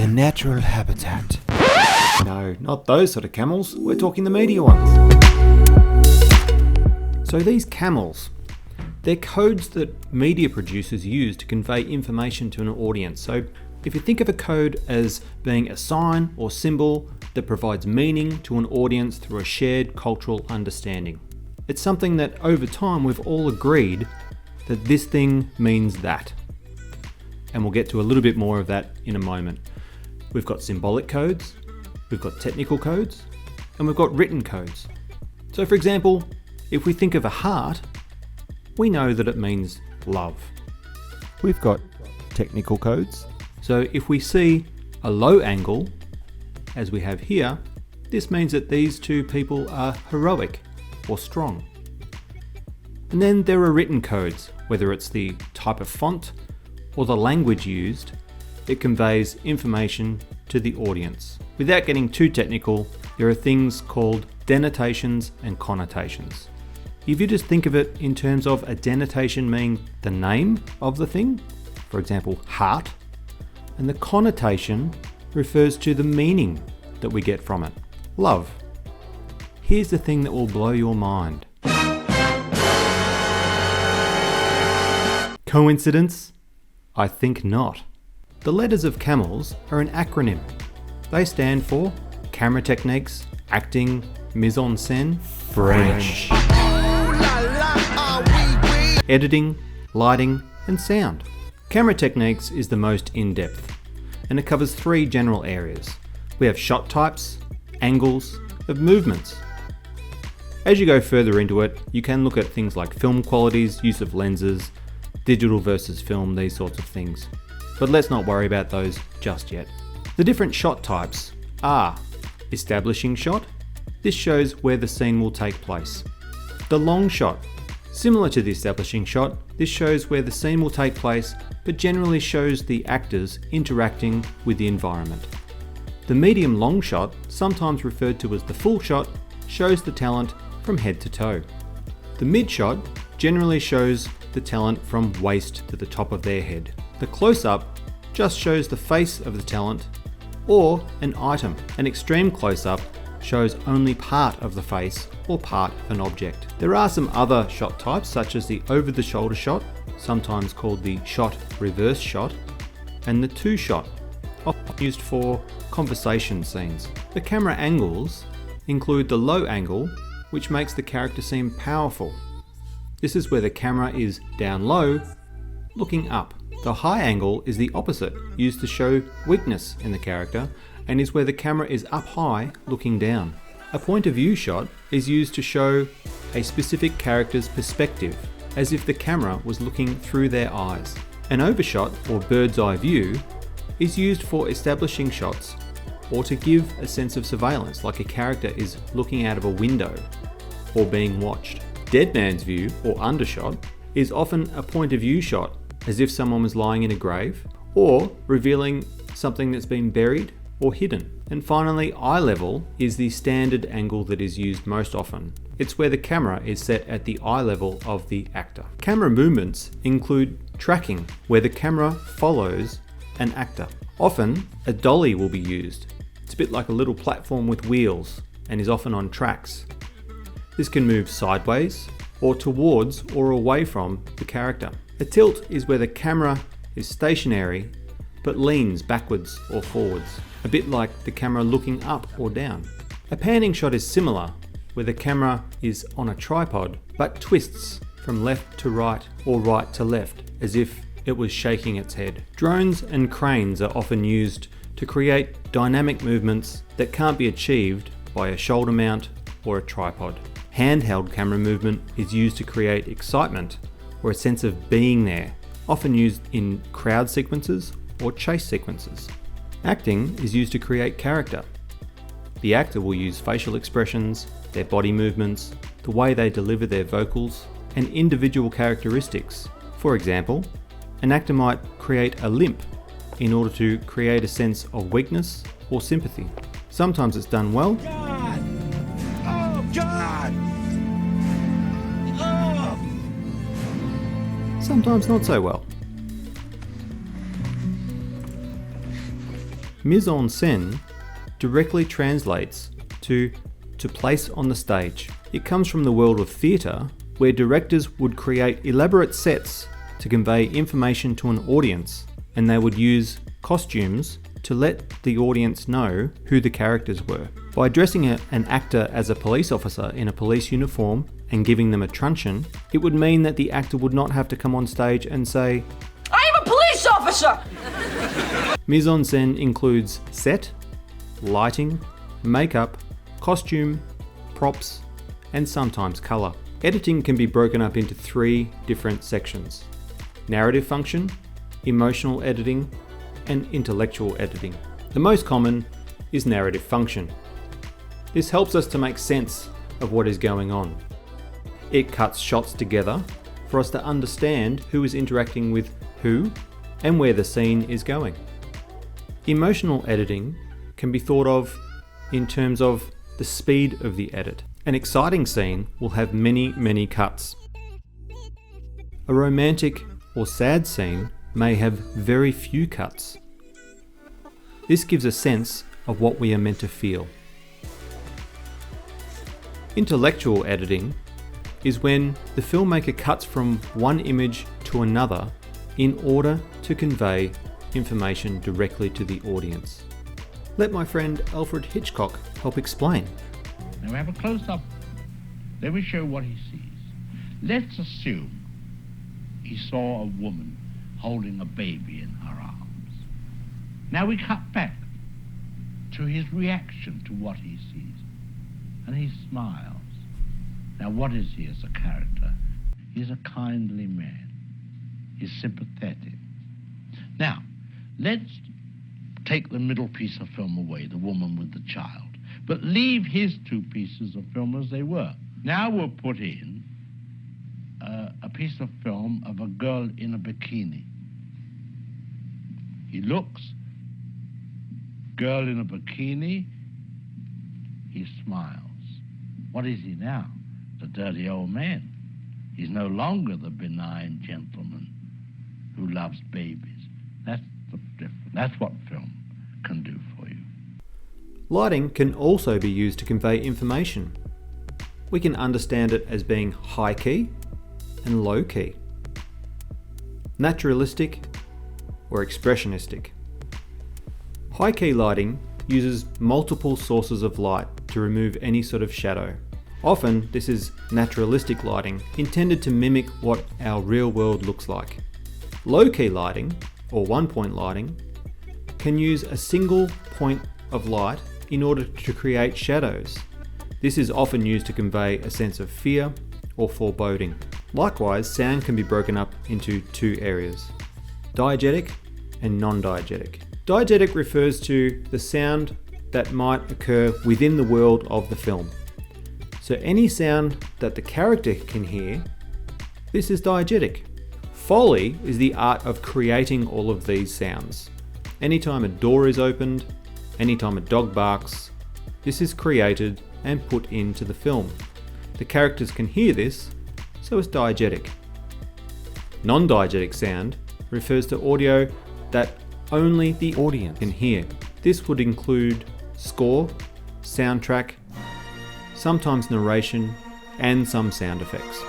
their natural habitat. No, not those sort of camels. We're talking the media ones. So these CAMELS, they're codes that media producers use to convey information to an audience. So if you think of a code as being a sign or symbol that provides meaning to an audience through a shared cultural understanding. It's something that over time we've all agreed that this thing means that. And we'll get to a little bit more of that in a moment. We've got symbolic codes, we've got technical codes, and we've got written codes. So for example, if we think of a heart, we know that it means love. We've got technical codes. So if we see a low angle, as we have here, this means that these two people are heroic or strong. And then there are written codes, whether it's the type of font or the language used, it conveys information to the audience. Without getting too technical, there are things called denotations and connotations. If you just think of it in terms of a denotation meaning the name of the thing, for example, heart, and the connotation refers to the meaning that we get from it, love. Here's the thing that will blow your mind. Coincidence? I think not. The letters of CAMELS are an acronym. They stand for Camera Techniques, Acting, Mise En Scene, French. Editing, lighting, and sound. Camera Techniques is the most in-depth, and it covers 3 general areas. We have shot types, angles, of movements. As you go further into it, you can look at things like film qualities, use of lenses, digital versus film, these sorts of things. But let's not worry about those just yet. The different shot types are establishing shot. This shows where the scene will take place. The long shot. Similar to the establishing shot, this shows where the scene will take place, but generally shows the actors interacting with the environment. The medium long shot, sometimes referred to as the full shot, shows the talent from head to toe. The mid shot generally shows the talent from waist to the top of their head. The close-up just shows the face of the talent or an item. An extreme close-up shows only part of the face or part of an object. There are some other shot types such as the over-the-shoulder shot, sometimes called the shot reverse shot, and the two shot, often used for conversation scenes. The camera angles include the low angle, which makes the character seem powerful. This is where the camera is down low, looking up. The high angle is the opposite, used to show weakness in the character, and is where the camera is up high, looking down. A point of view shot is used to show a specific character's perspective, as if the camera was looking through their eyes. An overshot, or bird's eye view, is used for establishing shots, or to give a sense of surveillance, like a character is looking out of a window, or being watched. Dead man's view, or undershot, is often a point of view shot, as if someone was lying in a grave, or revealing something that's been buried or hidden. And finally, eye level is the standard angle that is used most often. It's where the camera is set at the eye level of the actor. Camera movements include tracking, where the camera follows an actor. Often, a dolly will be used. It's a bit like a little platform with wheels and is often on tracks. This can move sideways or towards or away from the character. A tilt is where the camera is stationary but leans backwards or forwards, a bit like the camera looking up or down. A panning shot is similar, where the camera is on a tripod but twists from left to right or right to left, as if it was shaking its head. Drones and cranes are often used to create dynamic movements that can't be achieved by a shoulder mount or a tripod. Handheld camera movement is used to create excitement or a sense of being there, often used in crowd sequences or chase sequences. Acting is used to create character. The actor will use facial expressions, their body movements, the way they deliver their vocals, and individual characteristics. For example, an actor might create a limp in order to create a sense of weakness or sympathy. Sometimes it's done well. God! Oh, God! Oh! Sometimes not so well. Mise En Scene directly translates to place on the stage. It comes from the world of theatre, where directors would create elaborate sets to convey information to an audience, and they would use costumes to let the audience know who the characters were. By dressing an actor as a police officer in a police uniform and giving them a truncheon, it would mean that the actor would not have to come on stage and say, "I am a police officer!" Mise en scène includes set, lighting, makeup, costume, props, and sometimes colour. Editing can be broken up into 3 different sections: narrative function, emotional editing, and intellectual editing. The most common is narrative function. This helps us to make sense of what is going on. It cuts shots together for us to understand who is interacting with who and where the scene is going. Emotional editing can be thought of in terms of the speed of the edit. An exciting scene will have many cuts. A romantic or sad scene may have very few cuts. This gives a sense of what we are meant to feel. Intellectual editing is when the filmmaker cuts from one image to another in order to convey information directly to the audience. Let my friend Alfred Hitchcock help explain. Now we have a close-up. Then we show what he sees. Let's assume he saw a woman holding a baby in her arms. Now we cut back to his reaction to what he sees. And he smiles. Now what is he as a character? He's a kindly man. He's sympathetic. Now, let's take the middle piece of film away, the woman with the child, but leave his 2 pieces of film as they were. Now we'll put in a piece of film of a girl in a bikini. He looks, girl in a bikini, he smiles. What is he now? The dirty old man. He's no longer the benign gentleman who loves babies. That's the difference. That's what film can do for you. Lighting can also be used to convey information. We can understand it as being high key and low key, naturalistic or expressionistic. High key lighting uses multiple sources of light to remove any sort of shadow. Often this is naturalistic lighting intended to mimic what our real world looks like. Low key lighting, or one-point lighting, can use a single point of light in order to create shadows. This is often used to convey a sense of fear or foreboding. Likewise, sound can be broken up into 2 areas: diegetic and non-diegetic. Diegetic refers to the sound that might occur within the world of the film. So any sound that the character can hear, this is diegetic. Foley is the art of creating all of these sounds. Anytime a door is opened, anytime a dog barks, this is created and put into the film. The characters can hear this, so it's diegetic. Non-diegetic sound refers to audio that only the audience can hear. This would include score, soundtrack, sometimes narration, and some sound effects.